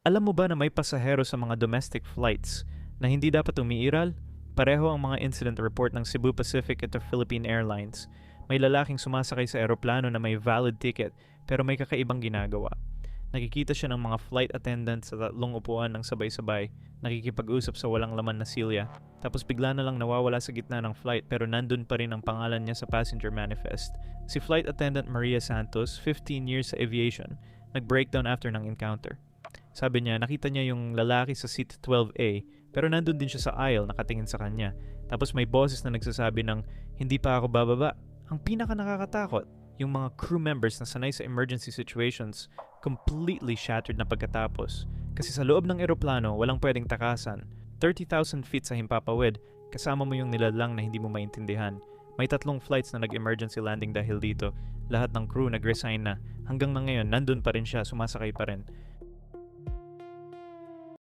Alam mo ba na may pasahero sa mga domestic flights na hindi dapat umiiral? Pareho ang mga incident report ng Cebu Pacific at Philippine Airlines. May lalaking sumasakay sa eroplano na may valid ticket pero may kakaibang ginagawa. Nakikita siya ng mga flight attendants sa tatlong upuan ng sabay-sabay, nakikipag-usap sa walang laman na silya, tapos bigla na lang nawawala sa gitna ng flight pero nandun pa rin ang pangalan niya sa passenger manifest. Si Flight Attendant Maria Santos, 15 years sa aviation, nag-breakdown after ng encounter. Sabi niya, nakita niya yung lalaki sa seat 12A pero nandun din siya sa aisle nakatingin sa kanya. Tapos may boses na nagsasabi ng, hindi pa ako bababa. Ang pinaka nakakatakot, yung mga crew members na sanay sa emergency situations completely shattered na pagkatapos. Kasi sa loob ng eroplano, walang pwedeng takasan. 30,000 feet sa himpapawid, kasama mo yung nilalang na hindi mo maintindihan. May 3 flights na nag-emergency landing dahil dito. Lahat ng crew nag-resign na. Hanggang na ngayon, nandun pa rin siya, sumasakay pa rin.